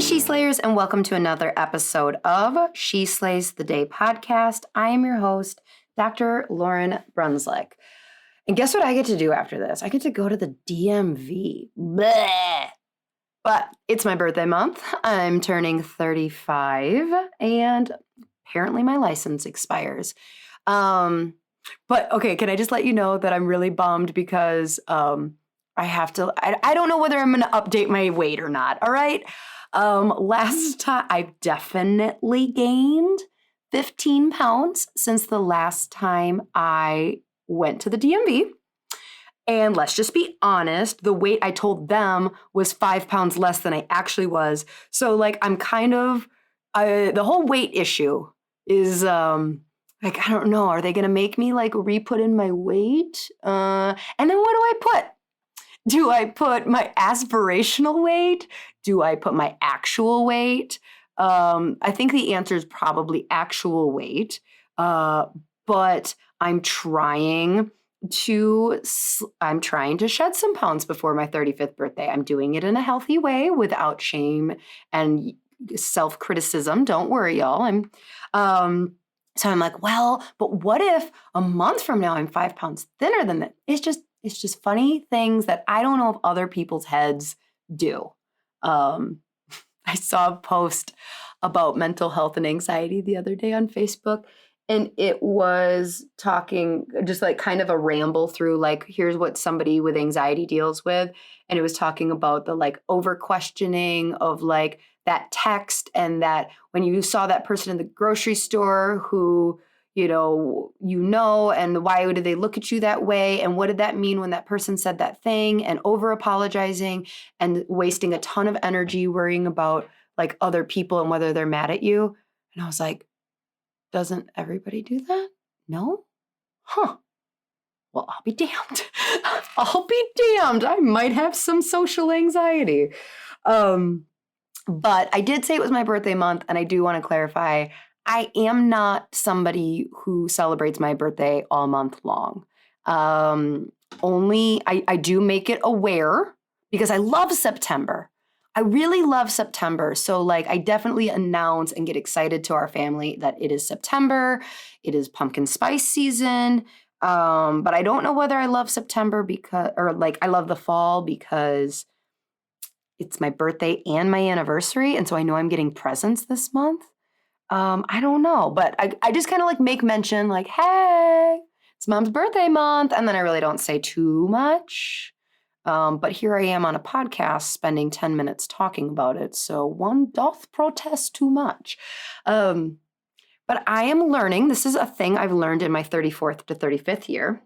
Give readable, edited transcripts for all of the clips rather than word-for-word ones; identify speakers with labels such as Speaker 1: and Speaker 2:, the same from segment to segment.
Speaker 1: Slayers, and welcome to another episode of She Slays the Day podcast. I am your host, Dr. Lauryn Brunslick. And guess what I get to do after this? I get to go to the DMV. Bleh. But it's my birthday month. I'm turning 35, and apparently my license expires. But okay, can I just let you know that I'm really bummed because I don't know whether I'm going to update my weight or not, all right? Last time, I've definitely gained 15 pounds since the last time I went to the DMV. And let's just be honest, the weight I told them was 5 pounds less than I actually was. So like, I'm kind of, the whole weight issue is, like, I don't know, are they going to make me like re-put in my weight? And then what do I put? Do I put my aspirational weight? Do I put my actual weight? I think the answer is probably actual weight, but I'm trying to shed some pounds before my 35th birthday. I'm doing it in a healthy way without shame and self-criticism. Don't worry, y'all. So I'm like, well, but what if a month from now I'm 5 pounds thinner than that? It's just funny things that I don't know if other people's heads do. I saw a post about mental health and anxiety the other day on Facebook, and it was talking just like kind of a ramble through like, here's what somebody with anxiety deals with. And it was talking about the like over questioning of like that text, and that when you saw that person in the grocery store who, you know, and why did they look at you that way? And what did that mean when that person said that thing? And over apologizing and wasting a ton of energy worrying about like other people and whether they're mad at you. And I was like, doesn't everybody do that? No? Huh. Well, I'll be damned. I'll be damned. I might have some social anxiety. But I did say it was my birthday month, and I do want to clarify, I am not somebody who celebrates my birthday all month long. I do make it aware because I love September. I really love September. So like I definitely announce and get excited to our family that it is September. It is pumpkin spice season. But I don't know whether I love September I love the fall because it's my birthday and my anniversary. And so I know I'm getting presents this month. I don't know, but I just kind of like make mention like, hey, it's mom's birthday month. And then I really don't say too much. But here I am on a podcast spending 10 minutes talking about it. So one doth protest too much. But I am learning, this is a thing I've learned in my 34th to 35th year,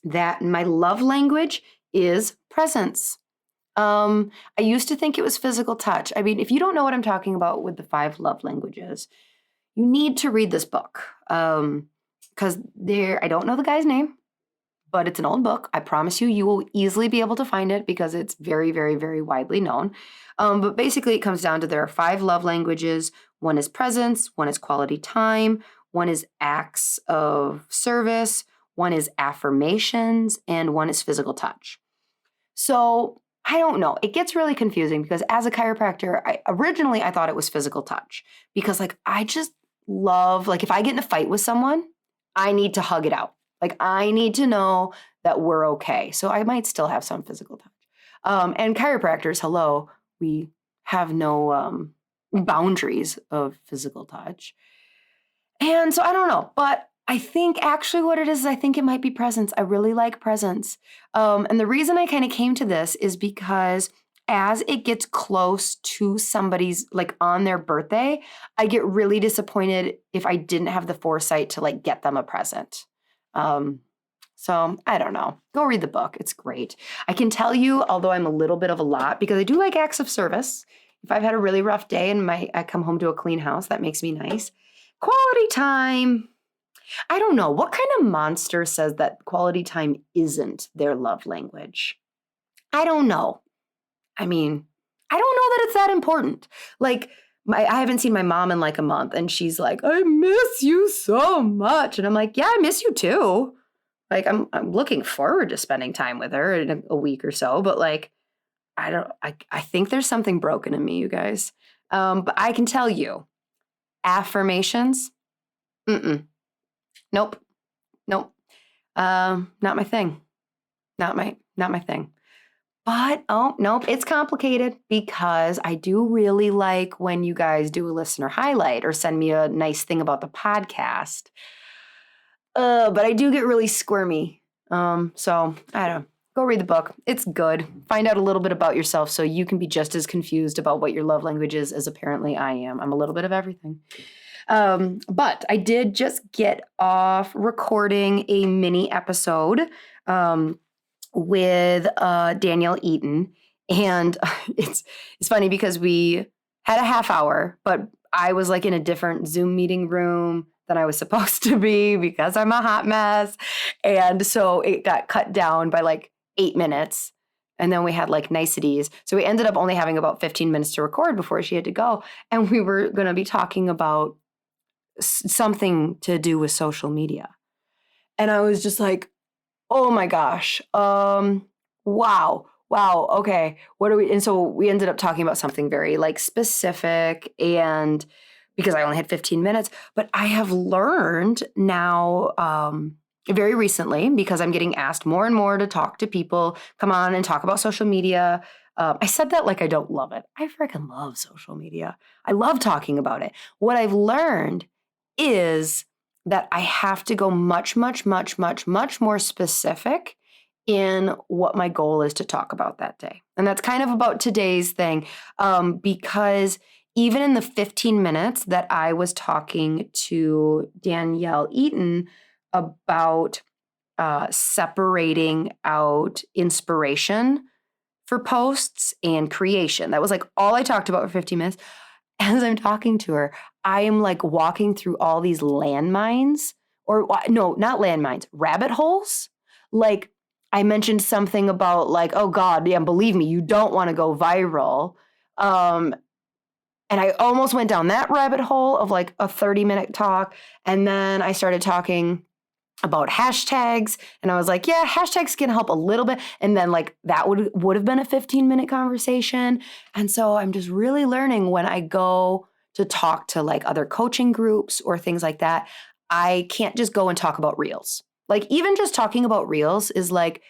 Speaker 1: that my love language is presence. I used to think it was physical touch. I mean, if you don't know what I'm talking about with the 5 love languages, you need to read this book. Because I don't know the guy's name, but it's an old book. I promise you will easily be able to find it because it's very, very, very widely known. But basically it comes down to there are 5 love languages. One is presence, one is quality time, one is acts of service, one is affirmations, and one is physical touch. So I don't know. It gets really confusing because as a chiropractor, I thought it was physical touch because like I just love, like if I get in a fight with someone, I need to hug it out. Like I need to know that we're okay. So I might still have some physical touch. And chiropractors, hello, we have no boundaries of physical touch. And so I don't know, but I think actually what it is I think it might be presence. I really like presence. And the reason I kind of came to this is because as it gets close to somebody's like on their birthday, I get really disappointed if I didn't have the foresight to like get them a present. So I don't know. Go read the book. It's great. I can tell you, although I'm a little bit of a lot, because I do like acts of service. If I've had a really rough day and I come home to a clean house, that makes me nice. Quality time. I don't know. What kind of monster says that quality time isn't their love language? I don't know. I mean, I don't know that it's that important. Like, I haven't seen my mom in like a month, and she's like, I miss you so much. And I'm like, yeah, I miss you too. Like, I'm looking forward to spending time with her in a week or so. But like, I think there's something broken in me, you guys. But I can tell you, affirmations, nope, nope, not my thing, not my thing. But, oh, nope, it's complicated because I do really like when you guys do a listener highlight or send me a nice thing about the podcast. But I do get really squirmy. So I don't know. Go read the book. It's good. Find out a little bit about yourself so you can be just as confused about what your love language is as apparently I am. I'm a little bit of everything. But I did just get off recording a mini episode with Danielle Eaton. And it's funny because we had a half hour, but I was like in a different Zoom meeting room than I was supposed to be because I'm a hot mess. And so it got cut down by like 8 minutes. And then we had like niceties. So we ended up only having about 15 minutes to record before she had to go. And we were going to be talking about something to do with social media. And I was just like, oh my gosh. Wow. Okay. What are we? And so we ended up talking about something very like specific, and because I only had 15 minutes, but I have learned now, very recently, because I'm getting asked more and more to talk to people, come on and talk about social media. I said that like I don't love it. I freaking love social media. I love talking about it. What I've learned is that I have to go much more specific in what my goal is to talk about that day. And that's kind of about today's thing, because even in the 15 minutes that I was talking to Danielle Eaton about separating out inspiration for posts and creation, that was like all I talked about for 15 minutes. As I'm talking to her, I am like walking through all these landmines, or no, not landmines, rabbit holes. Like I mentioned something about like, oh God, yeah, believe me, you don't want to go viral. And I almost went down that rabbit hole of like a 30-minute talk. And then I started talking about hashtags. And I was like, yeah, hashtags can help a little bit. And then like that would have been a 15-minute conversation. And so I'm just really learning when I go to talk to like other coaching groups or things like that, I can't just go and talk about reels. Like even just talking about reels is like,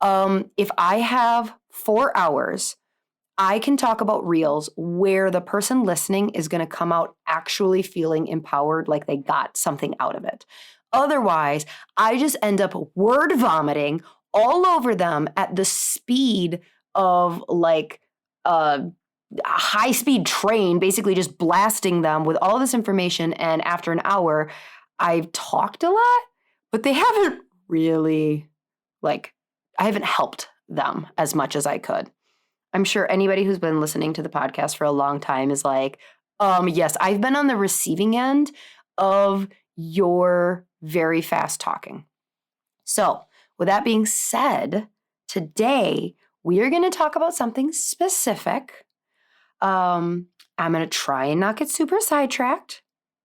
Speaker 1: if I have 4 hours, I can talk about reels where the person listening is going to come out actually feeling empowered, like they got something out of it. Otherwise, I just end up word vomiting all over them at the speed of like a high-speed train, basically just blasting them with all this information. And after an hour, I've talked a lot, but they haven't really, like, I haven't helped them as much as I could. I'm sure anybody who's been listening to the podcast for a long time is like, yes, I've been on the receiving end of your very fast talking. So with that being said, today we are going to talk about something specific. I'm going to try and not get super sidetracked.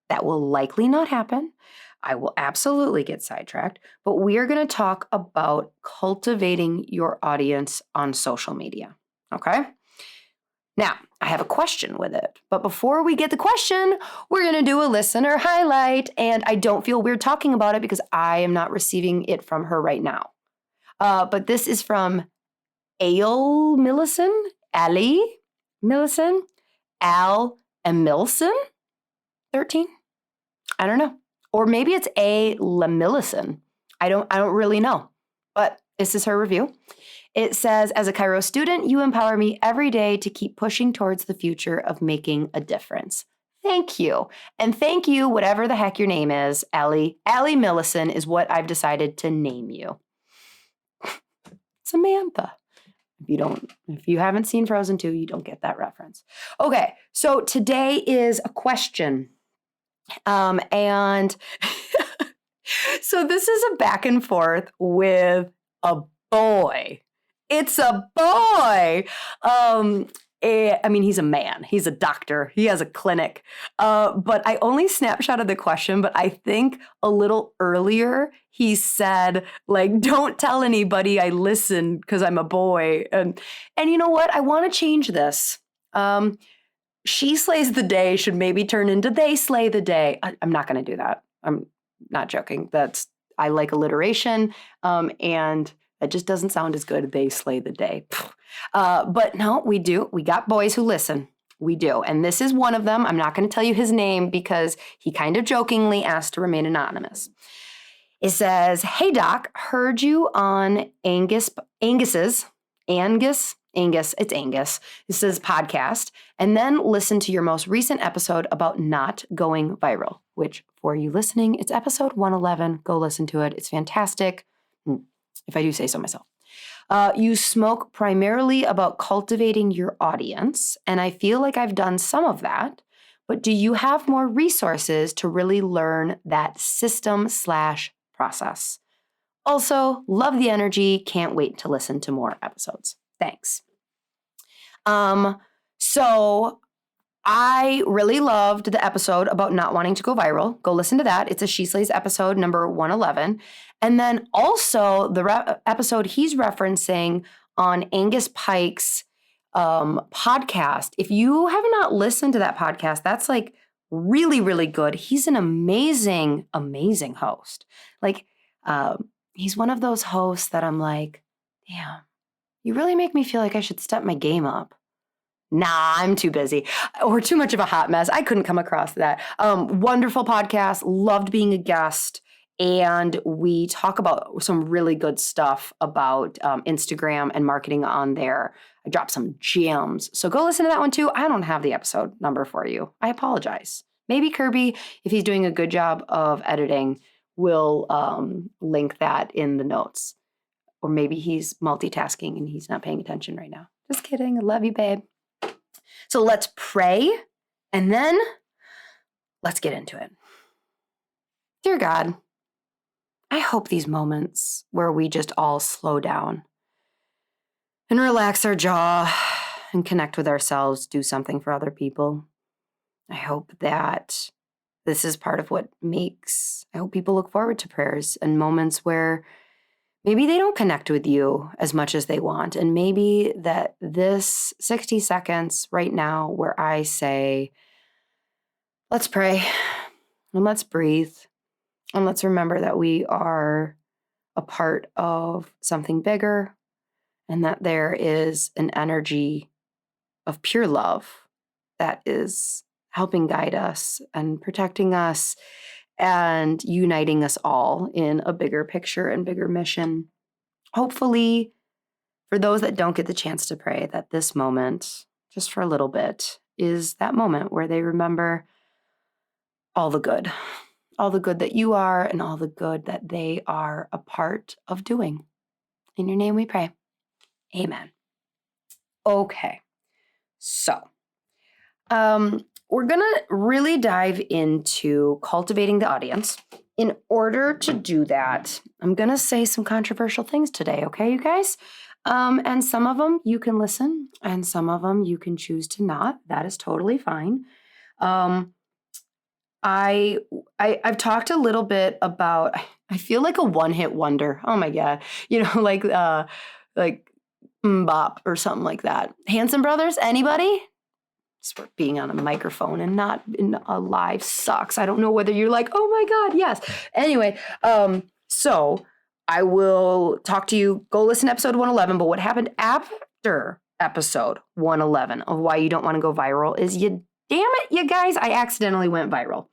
Speaker 1: That will likely not happen. I will absolutely get sidetracked, but we are going to talk about cultivating your audience on social media. Okay. Now, I have a question with it. But before we get the question, we're going to do a listener highlight. And I don't feel weird talking about it because I am not receiving it from her right now. But this is from Al Emilson, 13. I don't know. Or maybe it's A. Lemillison. I don't really know. But this is her review. It says, as a chiro student, you empower me every day to keep pushing towards the future of making a difference. Thank you. And thank you, whatever the heck your name is, Allie. Allie Millison is what I've decided to name you. Samantha. If you haven't seen Frozen 2, you don't get that reference. Okay, so today is a question. And so this is a back and forth with a boy. It's a boy. I mean, he's a man. He's a doctor. He has a clinic. But I only snapshotted the question, but I think a little earlier he said, like, don't tell anybody I listen because I'm a boy. And you know what? I want to change this. she slays the day should maybe turn into they slay the day. I'm not going to do that. I'm not joking. I like alliteration, and it just doesn't sound as good. They slay the day. But no, we do. We got boys who listen. We do. And this is one of them. I'm not going to tell you his name because he kind of jokingly asked to remain anonymous. It says, "Hey Doc, heard you on Angus, it's Angus. This is podcast, and then listen to your most recent episode about not going viral," which for you listening, it's episode 111. Go listen to it. It's fantastic. If I do say so myself. You spoke primarily about cultivating your audience, and I feel like I've done some of that, but do you have more resources to really learn that system/process? Also, love the energy. Can't wait to listen to more episodes. Thanks. So I really loved the episode about not wanting to go viral. Go listen to that. It's a She Slays episode number 111. And then also the episode he's referencing on Angus Pike's podcast. If you have not listened to that podcast, that's like really, really good. He's an amazing, amazing host. Like, he's one of those hosts that I'm like, damn, you really make me feel like I should step my game up. Nah, I'm too busy or too much of a hot mess. I couldn't come across that. Wonderful podcast. Loved being a guest. And we talk about some really good stuff about Instagram and marketing on there. I dropped some gems. So go listen to that one too. I don't have the episode number for you. I apologize. Maybe Kirby, if he's doing a good job of editing, will link that in the notes. Or maybe he's multitasking and he's not paying attention right now. Just kidding. I love you, babe. So let's pray and then let's get into it. Dear God, I hope these moments where we just all slow down and relax our jaw and connect with ourselves, do something for other people. I hope that this is part of what I hope people look forward to prayers and moments where maybe they don't connect with you as much as they want. And maybe that this 60 seconds right now where I say, let's pray and let's breathe and let's remember that we are a part of something bigger and that there is an energy of pure love that is helping guide us and protecting us and uniting us all in a bigger picture and bigger mission. Hopefully, for those that don't get the chance to pray, that this moment, just for a little bit, is that moment where they remember all the good that you are and all the good that they are a part of doing. In your name we pray. Amen. Okay, so we're going to really dive into cultivating the audience. In order to do that, I'm going to say some controversial things today, okay, you guys? And some of them you can listen, and some of them you can choose to not. That is totally fine. I've talked a little bit about, I feel like a one-hit wonder. Oh my God. Like Bop or something like that. Hanson Brothers, anybody? Being on a microphone and not in a live sucks. I don't know whether you're like, oh my God, yes. Anyway, so I will talk to you. Go listen to episode 111. But what happened after episode 111 of why you don't want to go viral is damn it, you guys, I accidentally went viral.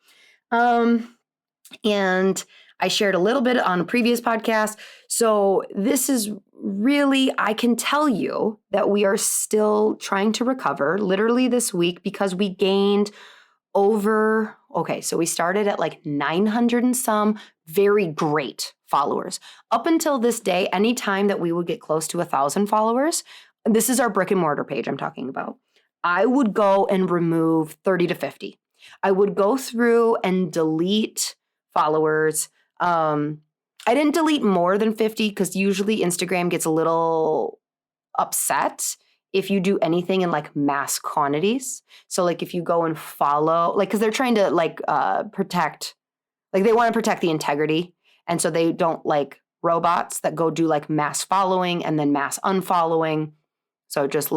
Speaker 1: And I shared a little bit on a previous podcast. So this is really, I can tell you that we are still trying to recover literally this week because we gained so we started at like 900 and some very great followers. Up until this day, anytime that we would get close to 1,000 followers, this is our brick and mortar page I'm talking about, I would go and remove 30 to 50. I would go through and delete followers. I didn't delete more than 50 because usually Instagram gets a little upset if you do anything in like mass quantities. So like if you go and follow, like, because they're trying to protect, like they want to protect the integrity. And so they don't like robots that go do like mass following and then mass unfollowing. So just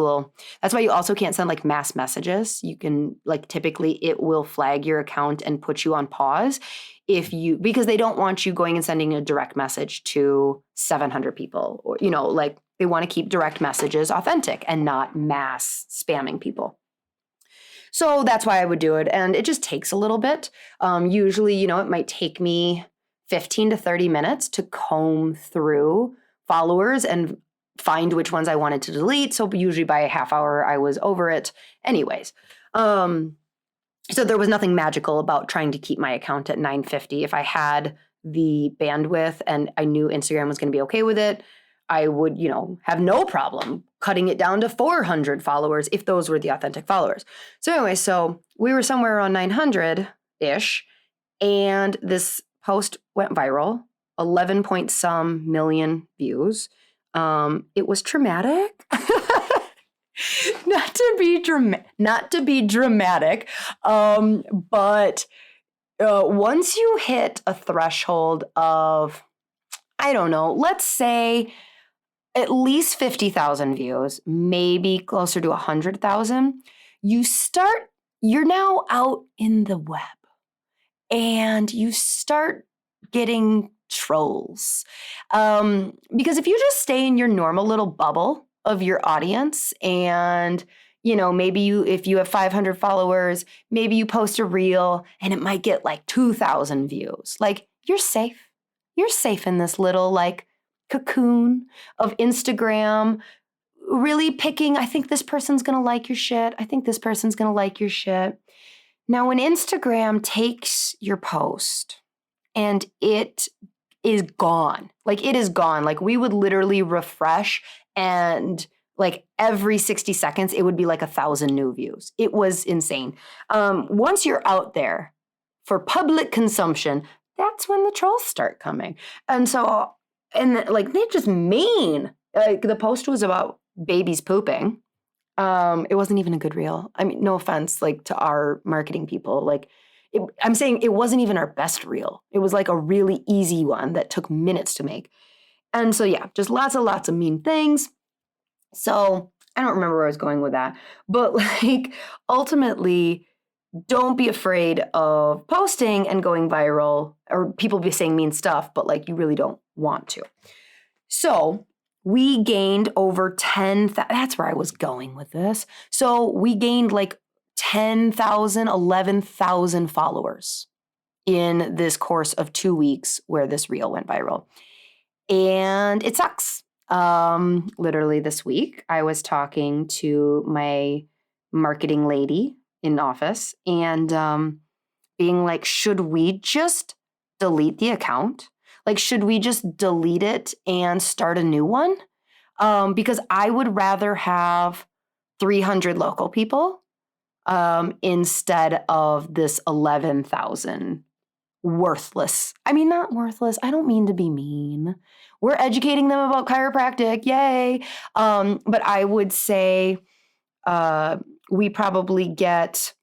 Speaker 1: that's why you also can't send like mass messages. You can like, typically it will flag your account and put you on pause because they don't want you going and sending a direct message to 700 people, or, like they want to keep direct messages authentic and not mass spamming people. So that's why I would do it. And it just takes a little bit. Usually, it might take me 15 to 30 minutes to comb through followers and find which ones I wanted to delete. So usually by a half hour, I was over it anyways. So there was nothing magical about trying to keep my account at 950. If I had the bandwidth and I knew Instagram was going to be okay with it, I would, have no problem cutting it down to 400 followers if those were the authentic followers. So anyway, so we were somewhere around 900-ish, and this post went viral, 11 point some million views. It was traumatic. Not to be dramatic, but once you hit a threshold of, I don't know, let's say at least 50,000 views, maybe closer to 100,000, you're now out in the web and you start getting trolls. Because if you just stay in your normal little bubble of your audience and, maybe if you have 500 followers, maybe you post a reel and it might get like 2,000 views. Like, you're safe. You're safe in this little like cocoon of Instagram, really picking, I think this person's going to like your shit. I think this person's going to like your shit. Now, when Instagram takes your post and it is gone, like it is gone, like we would literally refresh and like every 60 seconds, it would be like 1,000 new views. It was insane. Once you're out there for public consumption, that's when the trolls start coming. And so, like, they're just mean. Like, the post was about babies pooping. It wasn't even a good reel. I mean, no offense, like, to our marketing people. Like, I'm saying it wasn't even our best reel. It was like a really easy one that took minutes to make. And so, yeah, just lots of mean things. So I don't remember where I was going with that. But, like, ultimately, don't be afraid of posting and going viral, or people be saying mean stuff, but like you really don't want to. So we gained over 10,000. That's where I was going with this. So we gained like 10,000, 11,000 followers in this course of 2 weeks where this reel went viral. And it sucks. Literally this week, I was talking to my marketing lady in office and being like, should we just delete the account? Like, should we just delete it and start a new one? Because I would rather have 300 local people instead of this 11,000 worthless. I mean, not worthless. I don't mean to be mean. We're educating them about chiropractic. Yay. But I would say we probably get,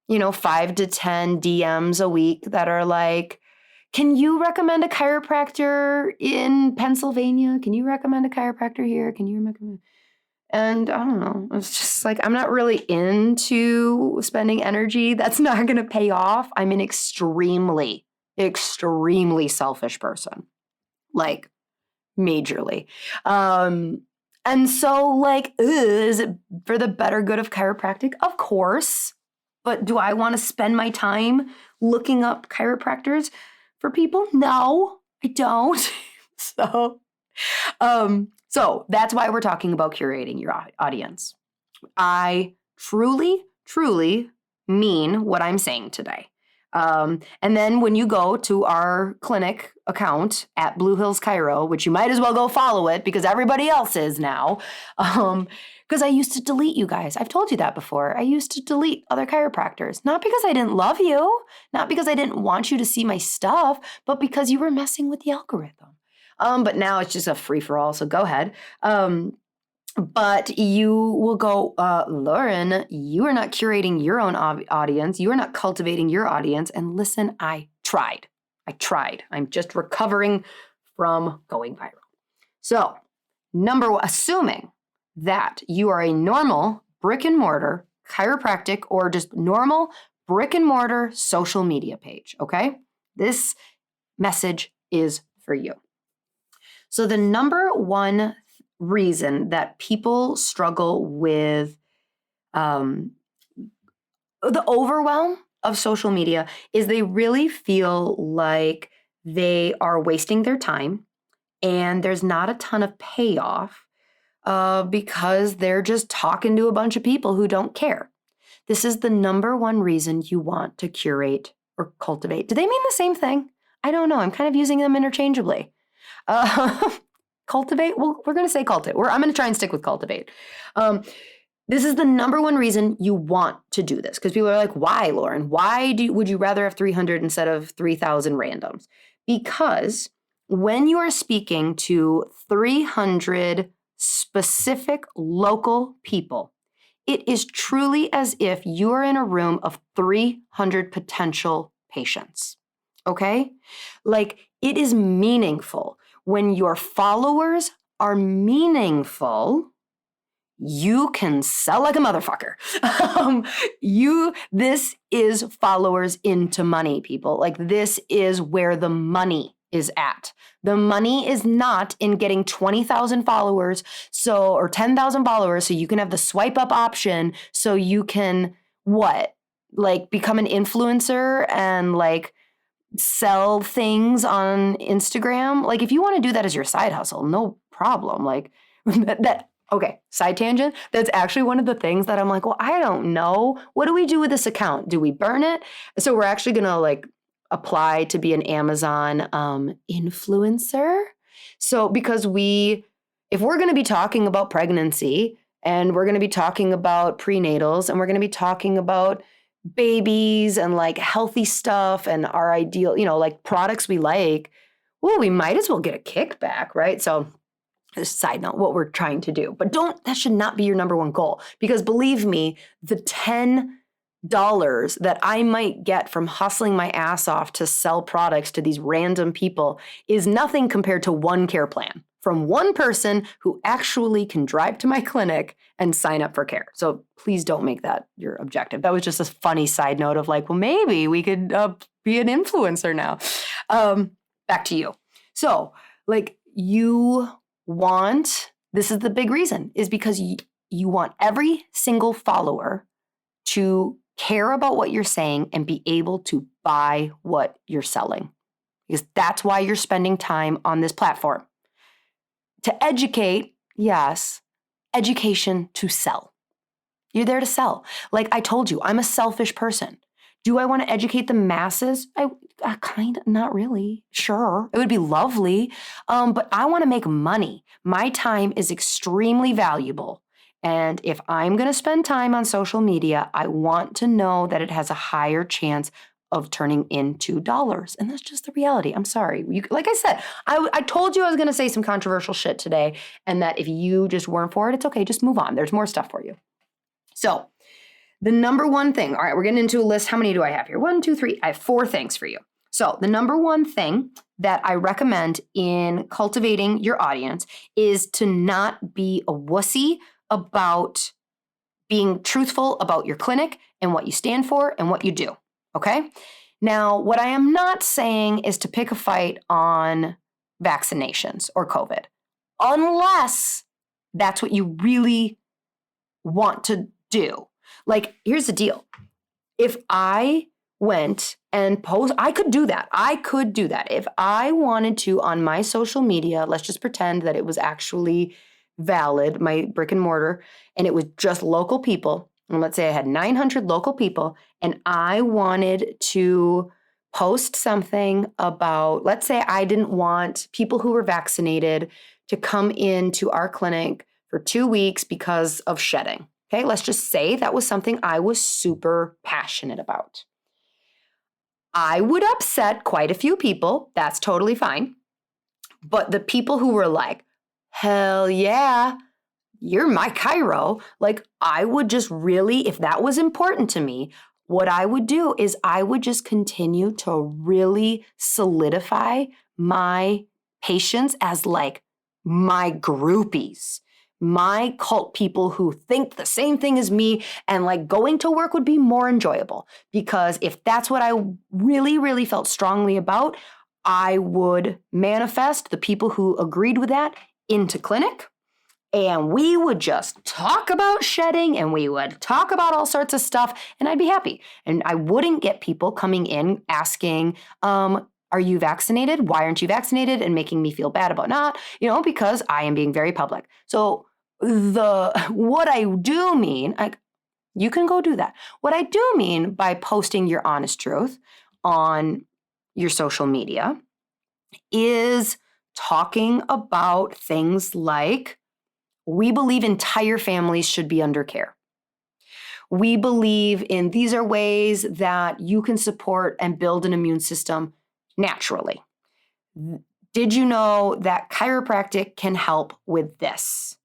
Speaker 1: 5 to 10 DMs a week that are like, can you recommend a chiropractor in Pennsylvania? Can you recommend a chiropractor here? Can you recommend? And I don't know. It's just like, I'm not really into spending energy that's not going to pay off. I'm an extremely, extremely selfish person. Like, majorly. And so, like, is it for the better good of chiropractic? Of course. But do I want to spend my time looking up chiropractors for people? No, I don't. So that's why we're talking about curating your audience. I truly, truly mean what I'm saying today. And then when you go to our clinic account at Blue Hills Chiro, which you might as well go follow it because everybody else is now, because I used to delete you guys. I've told you that before. I used to delete other chiropractors, not because I didn't love you, not because I didn't want you to see my stuff, but because you were messing with the algorithm. But now it's just a free-for-all, so go ahead. But you will go, Lauryn, you are not curating your own audience. You are not cultivating your audience. And listen, I tried. I'm just recovering from going viral. So, number one, assuming that you are a normal brick and mortar chiropractic or just normal brick and mortar social media page, okay? This message is for you. So the number one reason that people struggle with the overwhelm of social media is they really feel like they are wasting their time and there's not a ton of payoff because they're just talking to a bunch of people who don't care. This is the number one reason you want to curate or cultivate. Do they mean the same thing? I don't know. I'm kind of using them interchangeably. Cultivate? Well, we're going to say cultivate. I'm going to try and stick with cultivate. This is the number one reason you want to do this because people are like, why, Lauryn? Why would you rather have 300 instead of 3,000 randoms? Because when you are speaking to 300 specific local people, it is truly as if you are in a room of 300 potential patients, okay? Like, it is meaningful. When your followers are meaningful, you can sell like a motherfucker. This is followers into money, people. Like, this is where the money is at. The money is not in getting 20,000 followers or 10,000 followers so you can have the swipe up option so you can become an influencer and sell things on Instagram. Like, if you want to do that as your side hustle, no problem. Like okay, side tangent. That's actually one of the things that I'm like, well, I don't know. What do we do with this account? Do we burn it? So we're actually going to apply to be an Amazon influencer. So because if we're going to be talking about pregnancy and we're going to be talking about prenatals and we're going to be talking about babies and healthy stuff and our ideal, products we like, well, we might as well get a kickback, right? So just side note, what we're trying to do. But that should not be your number one goal because believe me, the $10 that I might get from hustling my ass off to sell products to these random people is nothing compared to one care plan from one person who actually can drive to my clinic and sign up for care. So please don't make that your objective. That was just a funny side note of well, maybe we could be an influencer now. Back to you. So this is the big reason, is because you want every single follower to care about what you're saying and be able to buy what you're selling. Because that's why you're spending time on this platform. To educate, yes, education to sell. You're there to sell. Like I told you, I'm a selfish person. Do I want to educate the masses? I kind of, not really. Sure, it would be lovely, but I want to make money. My time is extremely valuable. And if I'm going to spend time on social media, I want to know that it has a higher chance of turning into dollars. And that's just the reality. I'm sorry. Like I said, I told you I was going to say some controversial shit today, and that if you just weren't for it, it's okay. Just move on. There's more stuff for you. So the number one thing, all right, we're getting into a list. How many do I have here? 1, 2, 3. I have 4 things for you. So the number one thing that I recommend in cultivating your audience is to not be a wussy about being truthful about your clinic and what you stand for and what you do, okay? Now, what I am not saying is to pick a fight on vaccinations or COVID, unless that's what you really want to do. Here's the deal. If I went and I could do that. If I wanted to on my social media, let's just pretend that it was actually valid, my brick and mortar, and it was just local people. And let's say I had 900 local people and I wanted to post something about, let's say I didn't want people who were vaccinated to come into our clinic for 2 weeks because of shedding. Okay, let's just say that was something I was super passionate about. I would upset quite a few people. That's totally fine. But the people who were like, hell yeah, you're my chiro. I would just really, if that was important to me, what I would do is I would just continue to really solidify my patients as my groupies, my cult people who think the same thing as me, and like going to work would be more enjoyable, because if that's what I really, really felt strongly about, I would manifest the people who agreed with that into clinic, and we would just talk about shedding, and we would talk about all sorts of stuff, and I'd be happy. And I wouldn't get people coming in asking, are you vaccinated? Why aren't you vaccinated? And making me feel bad about not, because I am being very public. So what I do mean, you can go do that. What I do mean by posting your honest truth on your social media is talking about things like, we believe entire families should be under care. We believe in these are ways that you can support and build an immune system naturally. Did you know that chiropractic can help with this?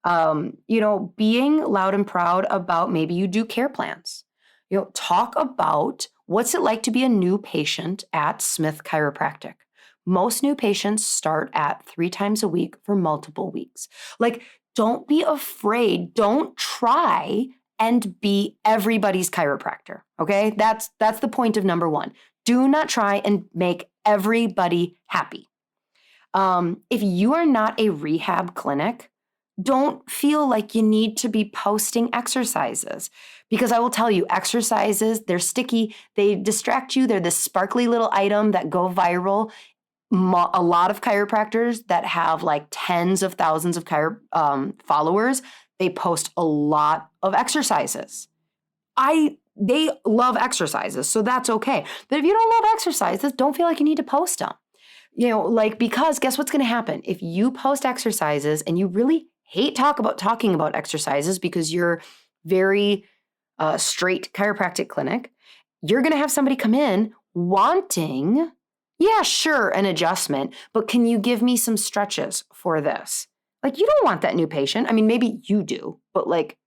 Speaker 1: Being loud and proud about, maybe you do care plans. Talk about what's it like to be a new patient at Smith Chiropractic. Most new patients start at 3 times a week for multiple weeks. Like, don't be afraid. Don't try and be everybody's chiropractor, okay? That's the point of number 1. Do not try and make everybody happy. If you are not a rehab clinic, don't feel like you need to be posting exercises, because I will tell you, exercises, they're sticky, they distract you, they're this sparkly little item that go viral. A lot of chiropractors that have like tens of thousands of followers, they post a lot of exercises. They love exercises, so that's okay. But if you don't love exercises, don't feel like you need to post them. Because guess what's going to happen? If you post exercises and you really hate talking about exercises because you're very straight chiropractic clinic, you're going to have somebody come in wanting, yeah, sure, an adjustment, but can you give me some stretches for this? Like, you don't want that new patient. I mean, maybe you do, but like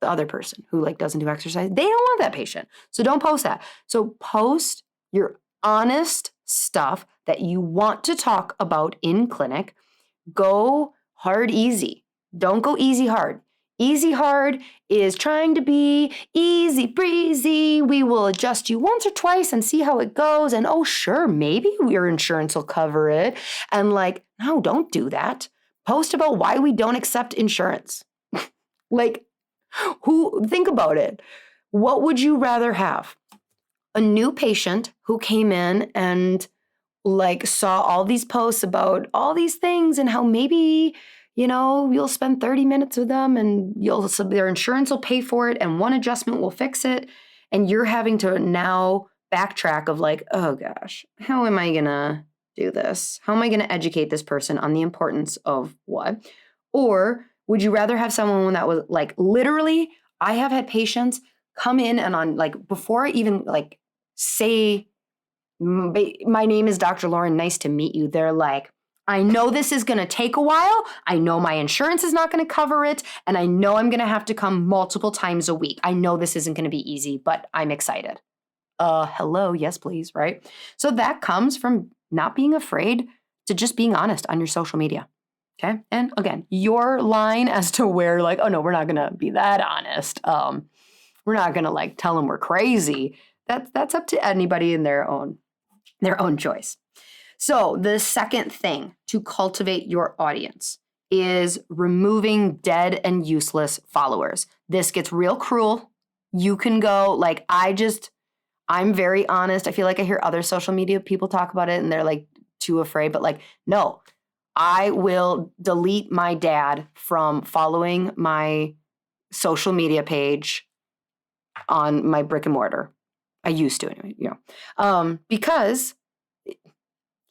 Speaker 1: the other person who like doesn't do exercise, they don't want that patient. So don't post that. So post your honest stuff that you want to talk about in clinic. Go hard, easy. Don't go easy, hard. Easy, hard is trying to be easy breezy. We will adjust you once or twice and see how it goes. And oh, sure, maybe your insurance will cover it. And like, no, don't do that. Post about why we don't accept insurance. Think about it. What would you rather have? A new patient who came in and like saw all these posts about all these things and how maybe, you'll spend 30 minutes with them and their insurance will pay for it and one adjustment will fix it. And you're having to now backtrack of like, oh gosh, how am I going to do this? How am I going to educate this person on the importance of what? Or would you rather have someone that was like, literally, I have had patients come in and on like, before I even like say, my name is Dr. Lauryn, nice to meet you. They're like, I know this is going to take a while. I know my insurance is not going to cover it. And I know I'm going to have to come multiple times a week. I know this isn't going to be easy, but I'm excited. Hello, yes, please, right? So that comes from not being afraid to just being honest on your social media. Okay. And again, your line as to where like, oh no, we're not going to be that honest. We're not going to like tell them we're crazy. That's up to anybody in their own choice. So the second thing to cultivate your audience is removing dead and useless followers. This gets real cruel. You can go like, I'm very honest. I feel like I hear other social media people talk about it and they're like too afraid, but like, no, I will delete my dad from following my social media page on my brick and mortar. I used to anyway, because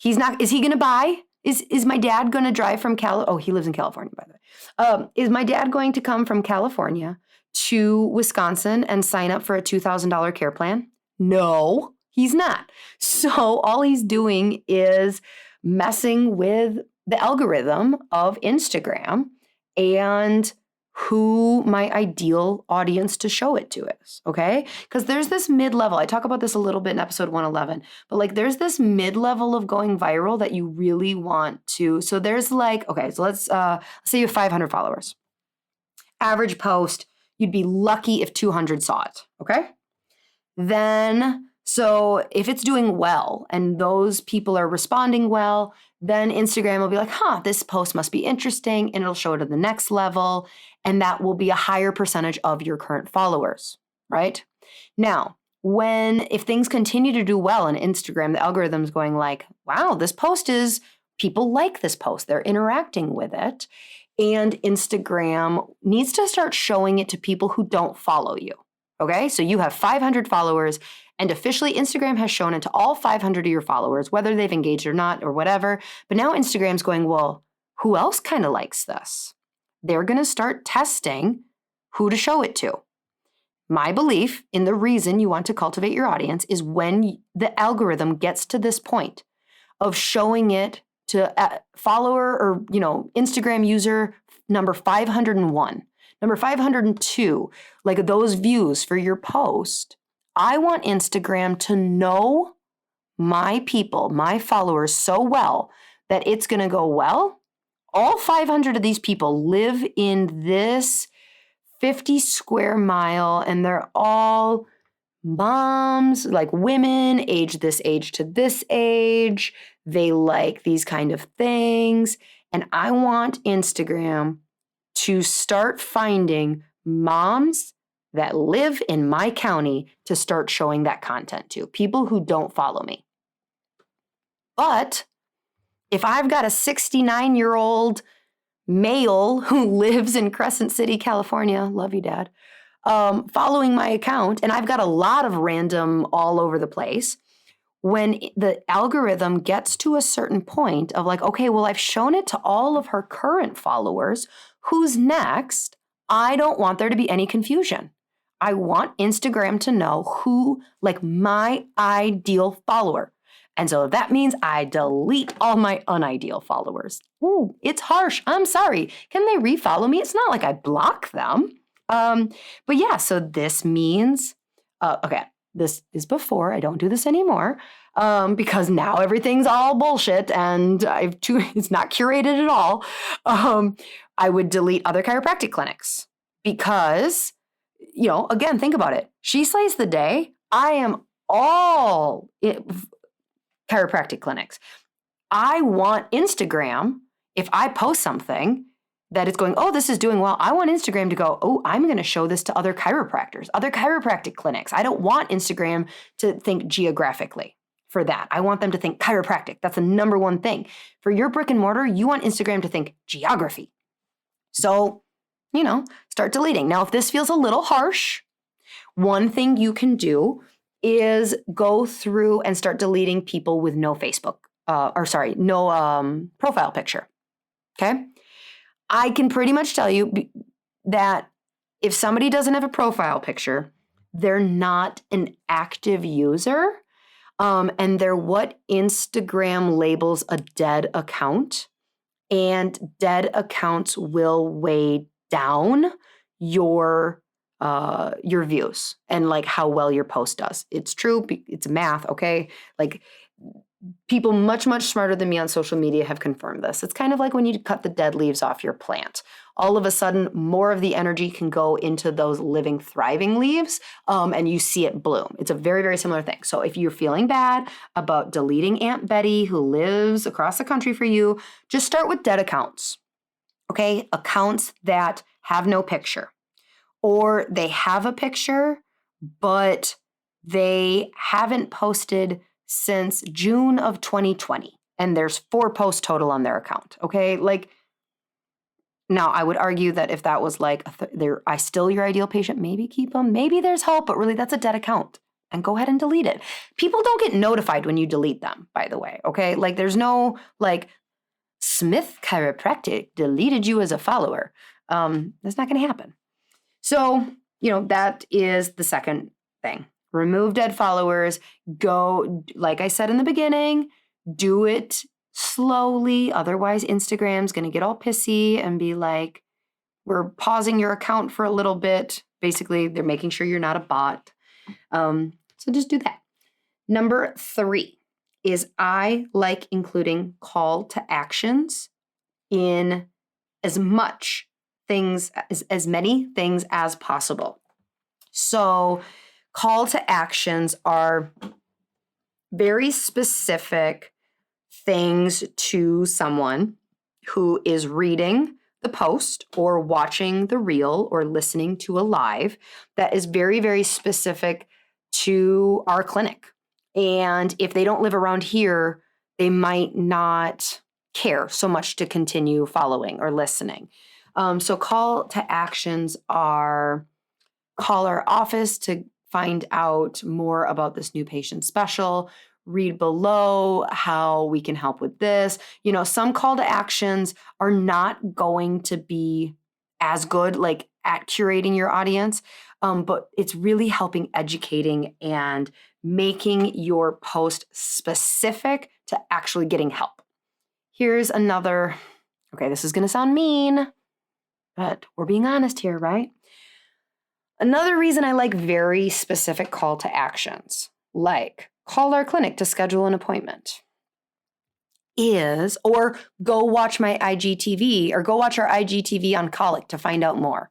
Speaker 1: is he going to buy? Is my dad going to drive from he lives in California, by the way. Is my dad going to come from California to Wisconsin and sign up for a $2,000 care plan? No, he's not. So all he's doing is messing with the algorithm of Instagram and who my ideal audience to show it to is, okay? Because there's this mid-level, I talk about this a little bit in episode 111, but like there's this mid-level of going viral that you really want to, so there's like, okay, so let's say you have 500 followers, Average post, you'd be lucky if 200 saw it, okay? Then, so if it's doing well and those people are responding well, then Instagram will be like, this post must be interesting, and it'll show it at the next level, and that will be a higher percentage of your current followers, right? Now, if things continue to do well on Instagram, the algorithm's going like, wow, people like this post, they're interacting with it, and Instagram needs to start showing it to people who don't follow you, okay? So you have 500 followers, and officially Instagram has shown it to all 500 of your followers, whether they've engaged or not or whatever, but now Instagram's going, well, who else kind of likes this? They're gonna start testing who to show it to. My belief in the reason you want to cultivate your audience is when the algorithm gets to this point of showing it to a follower or, Instagram user number 501, number 502, like those views for your post. I want Instagram to know my people, my followers so well that it's going to go, well, all 500 of these people live in this 50 square mile, and they're all moms, like women, this age to this age. They like these kind of things. And I want Instagram to start finding moms that live in my county to start showing that content to people who don't follow me. But if I've got a 69-year-old male who lives in Crescent City, California, love you, Dad, following my account, and I've got a lot of random all over the place, when the algorithm gets to a certain point of like, okay, well, I've shown it to all of her current followers, who's next? I don't want there to be any confusion. I want Instagram to know who, like my ideal follower. And so that means I delete all my unideal followers. Ooh, it's harsh. I'm sorry. Can they refollow me? It's not like I block them. But yeah, so this means, okay, this is before. I don't do this anymore because now everything's all bullshit and it's not curated at all. I would delete other chiropractic clinics because, again, think about it. She slays the day. I am all chiropractic clinics. I want Instagram, if I post something that it's going, oh, this is doing well, I want Instagram to go, oh, I'm going to show this to other chiropractors, other chiropractic clinics. I don't want Instagram to think geographically for that. I want them to think chiropractic. That's the number one thing. For your brick and mortar, you want Instagram to think geography. So, start deleting. Now, if this feels a little harsh, one thing you can do is go through and start deleting people with no profile picture. Okay. I can pretty much tell you that if somebody doesn't have a profile picture, they're not an active user, and they're what Instagram labels a dead account, and dead accounts will weigh down your views and like how well your post does. It's true. It's math. Okay. Like people much, much smarter than me on social media have confirmed this. It's kind of like when you cut the dead leaves off your plant. All of a sudden, more of the energy can go into those living, thriving leaves, and you see it bloom. It's a very, very similar thing. So if you're feeling bad about deleting Aunt Betty, who lives across the country for you, just start with dead accounts. Okay? Accounts that have no picture. Or they have a picture, but they haven't posted since June of 2020. And there's 4 posts total on their account. Okay. Now I would argue that if that was like, I still your ideal patient, maybe keep them. Maybe there's hope, but really that's a dead account and go ahead and delete it. People don't get notified when you delete them, by the way. Okay. Like there's no like Smith Chiropractic deleted you as a follower. That's not going to happen. So, that is the second thing. Remove dead followers. Go, like I said in the beginning, do it slowly. Otherwise, Instagram's going to get all pissy and be like, we're pausing your account for a little bit. Basically, they're making sure you're not a bot. So just do that. Number 3 is I like including call to actions in as much things, as many things as possible. So call to actions are very specific things to someone who is reading the post or watching the reel or listening to a live that is very, very specific to our clinic. And if they don't live around here, they might not care so much to continue following or listening. So call to actions are call our office to find out more about this new patient special, read below how we can help with this. Some call to actions are not going to be as good like at curating your audience, but it's really helping educating and making your post specific to actually getting help. Here's another, okay, this is going to sound mean, but we're being honest here, right? Another reason I like very specific call to actions, like call our clinic to schedule an appointment, is, or go watch my IGTV or go watch our IGTV on Colic to find out more.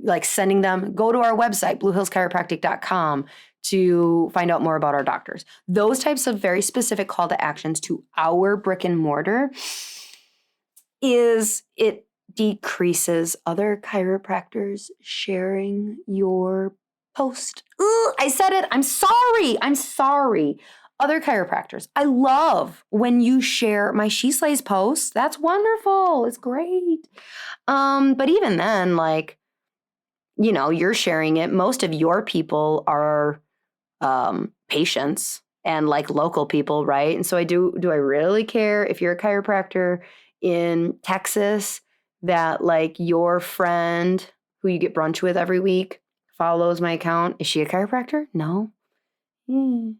Speaker 1: Like sending them, go to our website, bluehillschiropractic.com to find out more about our doctors. Those types of very specific call to actions to our brick and mortar it decreases other chiropractors sharing your post. Ooh, I said it. I'm sorry. Other chiropractors. I love when you share my sheslays posts. That's wonderful. It's great. But even then, you're sharing it. Most of your people are patients and local people, right? And so do I really care if you're a chiropractor in Texas that your friend who you get brunch with every week follows my account? Is she a chiropractor? No. I'm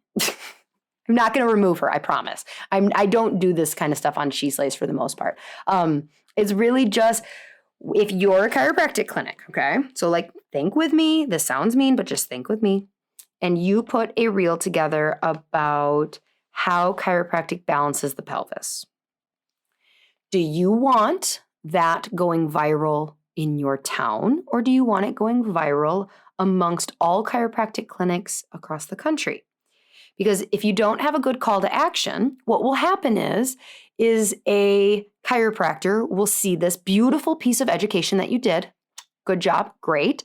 Speaker 1: not going to remove her, I promise. I don't do this kind of stuff on sheslays for the most part. It's really just if you're a chiropractic clinic, okay? So think with me. This sounds mean, but just think with me. And you put a reel together about how chiropractic balances the pelvis. Do you want that going viral in your town, or do you want it going viral amongst all chiropractic clinics across the country? Because if you don't have a good call to action, what will happen is a chiropractor will see this beautiful piece of education that you did. Good job, great.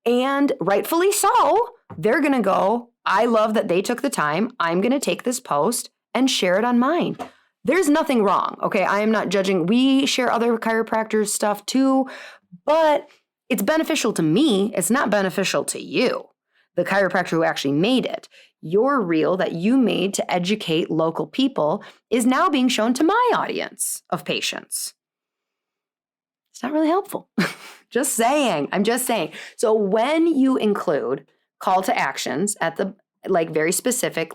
Speaker 1: And rightfully so, they're going to go, I love that they took the time. I'm going to take this post and share it on mine. There's nothing wrong, okay? I am not judging. We share other chiropractors' stuff too, but it's beneficial to me. It's not beneficial to you, the chiropractor who actually made it. Your reel that you made to educate local people is now being shown to my audience of patients. It's not really helpful. Just saying. I'm just saying. So when you include call to actions at the very specific,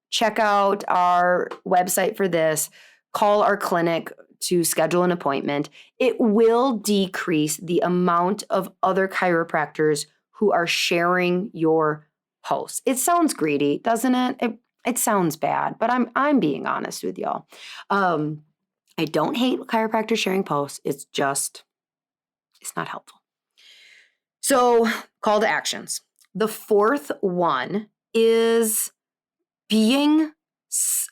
Speaker 1: check out our website for this, call our clinic to schedule an appointment, it will decrease the amount of other chiropractors who are sharing your posts. It sounds greedy, doesn't it? It sounds bad, but I'm being honest with y'all. I don't hate chiropractors sharing posts. It's not helpful. So call to actions. The fourth one is being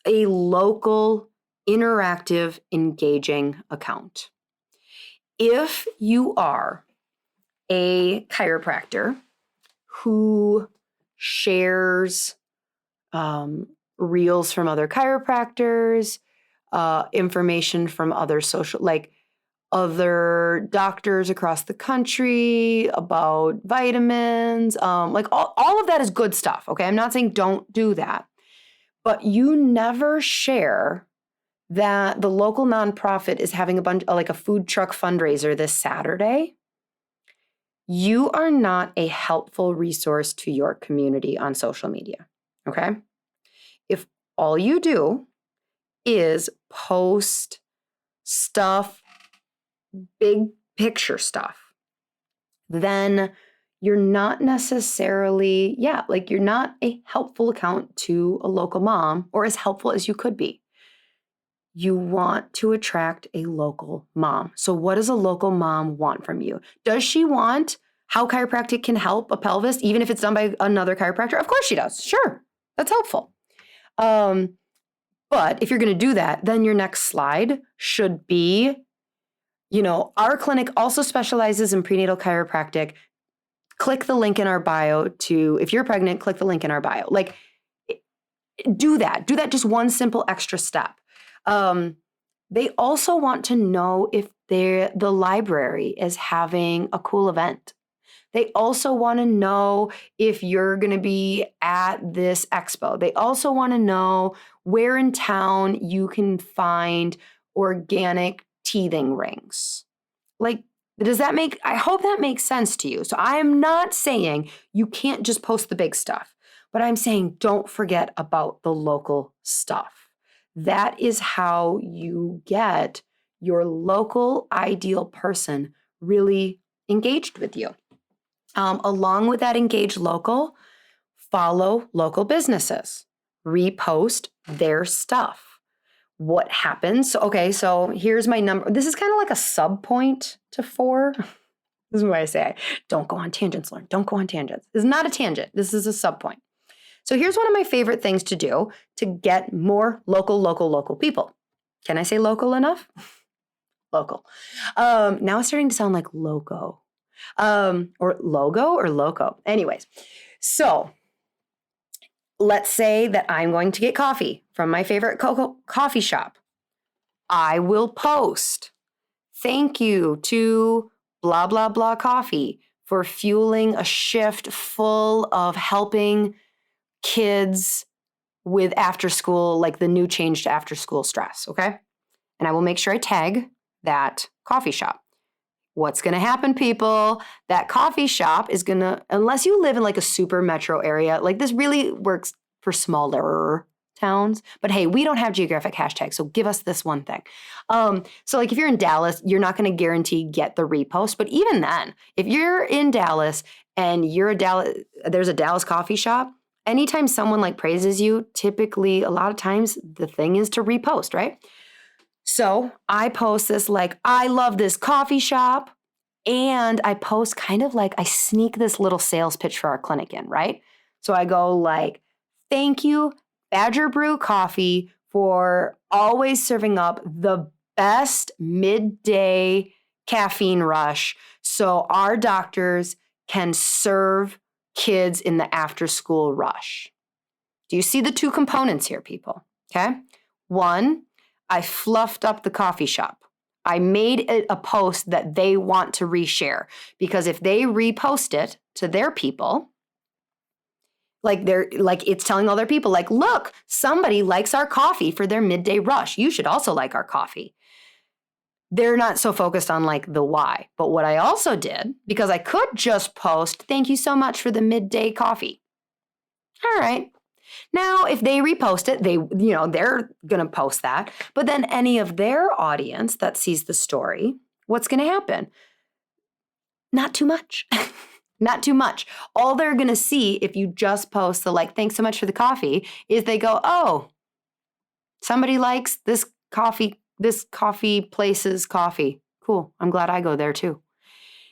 Speaker 1: a local, interactive, engaging account. If you are a chiropractor who shares reels from other chiropractors, information from other other doctors across the country about vitamins, all of that is good stuff, okay? I'm not saying don't do that. But you never share that the local nonprofit is having a food truck fundraiser this Saturday. You are not a helpful resource to your community on social media, okay? If all you do is post stuff, big picture stuff, then you're not necessarily, you're not a helpful account to a local mom or as helpful as you could be. you want to attract a local mom. So what does a local mom want from you? Does she want how chiropractic can help a pelvis, even if it's done by another chiropractor? Of course she does. Sure, that's helpful. But if you're going to do that, then your next slide should be, our clinic also specializes in prenatal chiropractic. Click the link in our bio if you're pregnant, click the link in our bio. Like, do that. Do that just one simple extra step. They also want to know if the library is having a cool event. They also want to know if you're going to be at this expo. They also want to know where in town you can find organic teething rings. Like, I hope that makes sense to you. So I am not saying you can't just post the big stuff, but I'm saying don't forget about the local stuff. That is how you get your local ideal person really engaged with you. Along with that engaged local, follow local businesses, repost their stuff. What happens? So here's my number. This is kind of like a sub point to 4. This is what I say. Don't go on tangents, Lauren. Don't go on tangents. This is not a tangent. This is a sub point. So here's one of my favorite things to do to get more local people. Can I say local enough? Local. Now it's starting to sound like loco. Or logo or loco. Anyways, so let's say that I'm going to get coffee from my favorite coffee shop. I will post, thank you to blah, blah, blah coffee for fueling a shift full of helping kids with after school, like the new change to after school stress. Okay. And I will make sure I tag that coffee shop. What's going to happen, people? That coffee shop is going to, unless you live in like a super metro area, like this really works for smaller towns. But hey, we don't have geographic hashtags, so give us this one thing. So like if you're in Dallas, you're not going to guarantee get the repost. But even then, if you're in Dallas and there's a Dallas coffee shop, anytime someone like praises you, typically a lot of times the thing is to repost, right? So I post this like, I love this coffee shop. And I post kind of like, I sneak this little sales pitch for our clinic in, right? So I go like, thank you, Badger Brew Coffee, for always serving up the best midday caffeine rush so our doctors can serve kids in the after school rush. Do you see the 2 components here, people? Okay. 1, I fluffed up the coffee shop. I made it a post that they want to reshare, because if they repost it to their people, it's telling all their people, like, look, somebody likes our coffee for their midday rush. You should also like our coffee. They're not so focused on like the why. But what I also did, because I could just post, thank you so much for the midday coffee. All right. Now, if they repost it, they're going to post that. But then any of their audience that sees the story, what's going to happen? Not too much. Not too much. All they're going to see if you just post the like, thanks so much for the coffee, is they go, oh, somebody likes this coffee place's coffee. Cool. I'm glad I go there too.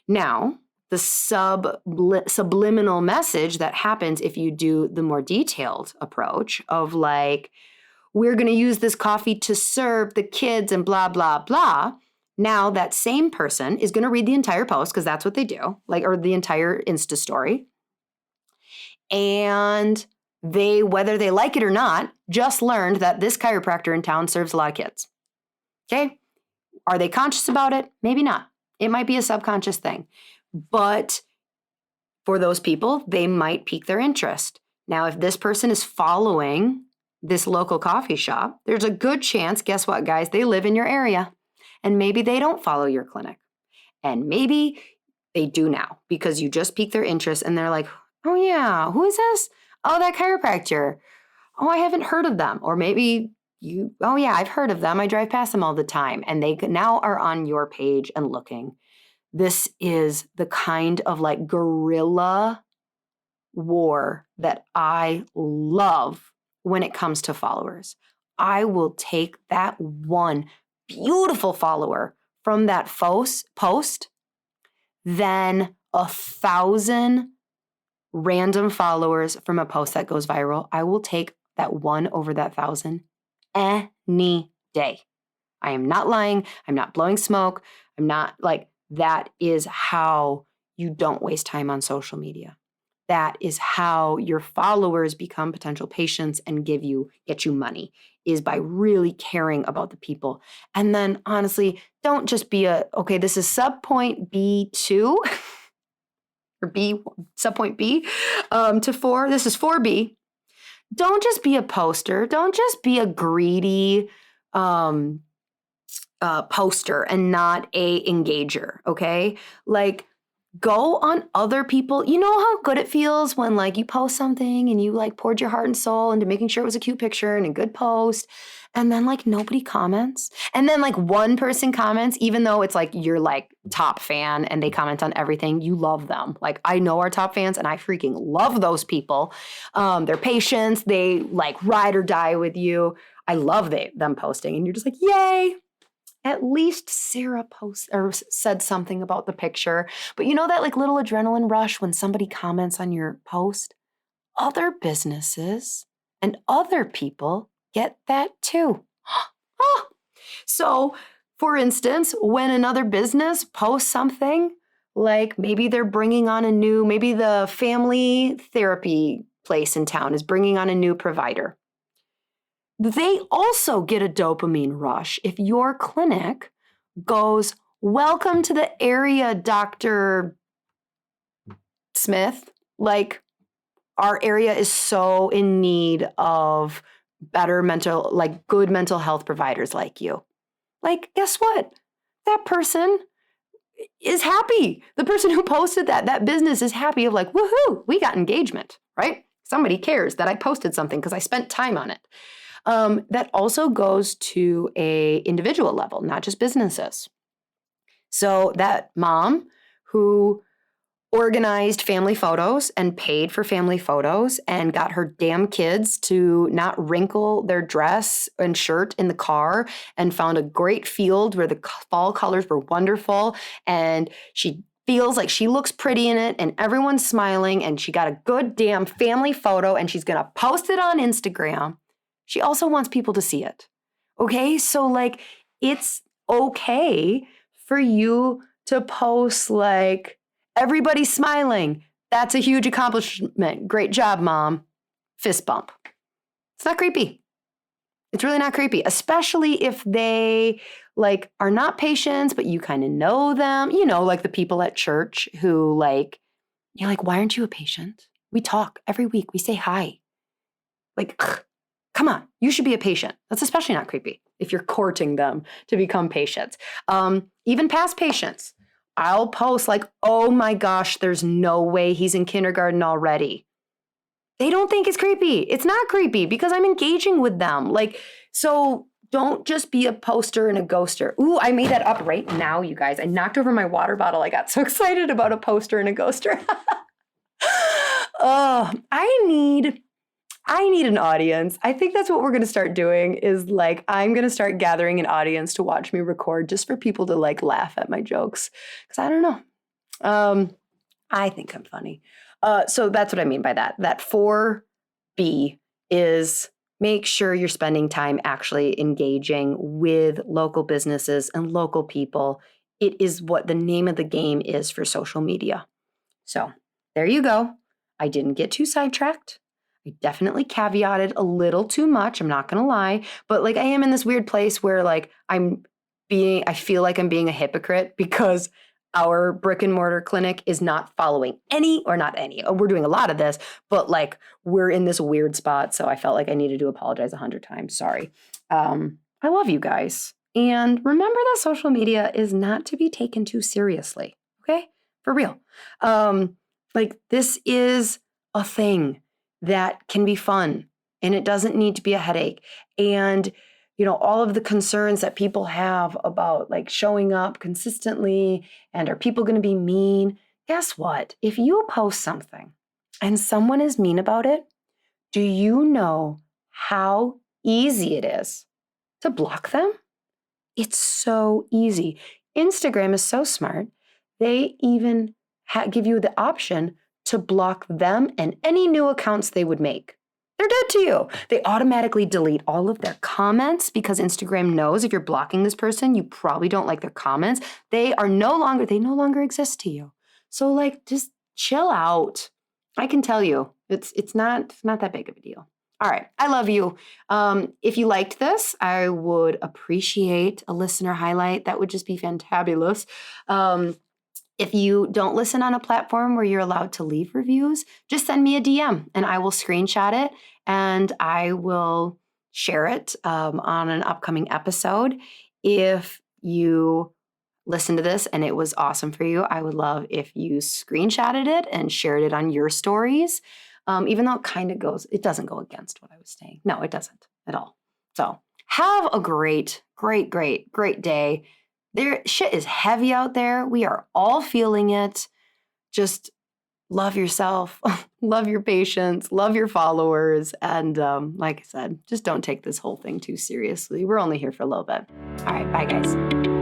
Speaker 1: Now, the subliminal message that happens if you do the more detailed approach of like, we're going to use this coffee to serve the kids and blah, blah, blah. Now that same person is going to read the entire post, because that's what they do, or the entire Insta story. And they, whether they like it or not, just learned that this chiropractor in town serves a lot of kids. Okay. Are they conscious about it? Maybe not. It might be a subconscious thing. But for those people, they might pique their interest. Now, if this person is following this local coffee shop, there's a good chance, guess what, guys? They live in your area. And maybe they don't follow your clinic. And maybe they do now, because you just piqued their interest and they're like, oh yeah, who is this? Oh, that chiropractor. Oh, I haven't heard of them. Or maybe oh yeah, I've heard of them. I drive past them all the time. And they now are on your page and looking. This is the kind of like guerrilla war that I love when it comes to followers. I will take that one beautiful follower from that post than 1,000 random followers from a post that goes viral. I will take that one over that 1,000 any day. I am not lying. I'm not blowing smoke. I'm not like, that is how you don't waste time on social media. That is how your followers become potential patients and get you money, is by really caring about the people. And then honestly, don't just be okay, this is subpoint B2 or B, subpoint B to 4. This is 4B. Don't just be a poster. Don't just be a greedy poster and not a engager, okay? Like, go on other people. You know how good it feels when like you post something and you like poured your heart and soul into making sure it was a cute picture and a good post, and then like nobody comments, and then like one person comments, even though it's like your like top fan and they comment on everything. You love them. Like, I know our top fans and I freaking love those people. They're patients. They like ride or die with you. I love them posting, and you're just like, yay. At least Sarah said something about the picture. But you know that like little adrenaline rush when somebody comments on your post? Other businesses and other people get that too. So, for instance, when another business posts something, like maybe they're bringing on maybe the family therapy place in town is bringing on a new provider. They also get a dopamine rush if your clinic goes, welcome to the area, Dr. Smith. Like, our area is so in need of good mental health providers like you. Like, guess what? That person is happy. The person who posted that business is happy of like, woohoo, we got engagement, right? Somebody cares that I posted something because I spent time on it. That also goes to a individual level, not just businesses. So that mom who organized family photos and paid for family photos and got her damn kids to not wrinkle their dress and shirt in the car and found a great field where the fall colors were wonderful, and she feels like she looks pretty in it and everyone's smiling, and she got a good damn family photo and she's going to post it on Instagram. She also wants people to see it. Okay? So like, it's okay for you to post like, everybody's smiling. That's a huge accomplishment. Great job, mom. Fist bump. It's not creepy. It's really not creepy, especially if they like are not patients, but you kind of know them. You know, like the people at church who like, you're like, why aren't you a patient? We talk every week. We say hi. Like, come on, you should be a patient. That's especially not creepy if you're courting them to become patients. Even past patients, I'll post like, oh my gosh, there's no way he's in kindergarten already. They don't think it's creepy. It's not creepy because I'm engaging with them. Like, so don't just be a poster and a ghoster. Ooh, I made that up right now, you guys. I knocked over my water bottle. I got so excited about a poster and a ghoster. Oh, I need an audience. I think that's what we're going to start doing is like, I'm going to start gathering an audience to watch me record just for people to like laugh at my jokes. Because I don't know. I think I'm funny. So that's what I mean by that. That 4B is make sure you're spending time actually engaging with local businesses and local people. It is what the name of the game is for social media. So there you go. I didn't get too sidetracked. I definitely caveated a little too much. I'm not going to lie, but like I am in this weird place where like I feel like I'm being a hypocrite because our brick and mortar clinic is not following we're doing a lot of this, but like we're in this weird spot. So I felt like I needed to apologize 100 times. Sorry. I love you guys. And remember that social media is not to be taken too seriously. Okay? For real. Like this is a thing that can be fun and it doesn't need to be a headache. And, you know, all of the concerns that people have about like showing up consistently and are people going to be mean? Guess what? If you post something and someone is mean about it, do you know how easy it is to block them? It's so easy. Instagram is so smart. They even give you the option to block them and any new accounts they would make. They're dead to you. They automatically delete all of their comments because Instagram knows if you're blocking this person, you probably don't like their comments. They no longer exist to you. So like, just chill out. I can tell you, it's not that big of a deal. All right, I love you. If you liked this, I would appreciate a listener highlight. That would just be fantabulous. If you don't listen on a platform where you're allowed to leave reviews, just send me a DM and I will screenshot it and I will share it on an upcoming episode. If you listen to this and it was awesome for you, I would love if you screenshotted it and shared it on your stories. Even though it doesn't go against what I was saying. No, it doesn't at all. So have a great, great, great, great day. Shit is heavy out there. We are all feeling it. Just love yourself, love your patients, love your followers. And like I said, just don't take this whole thing too seriously. We're only here for a little bit. All right, bye guys.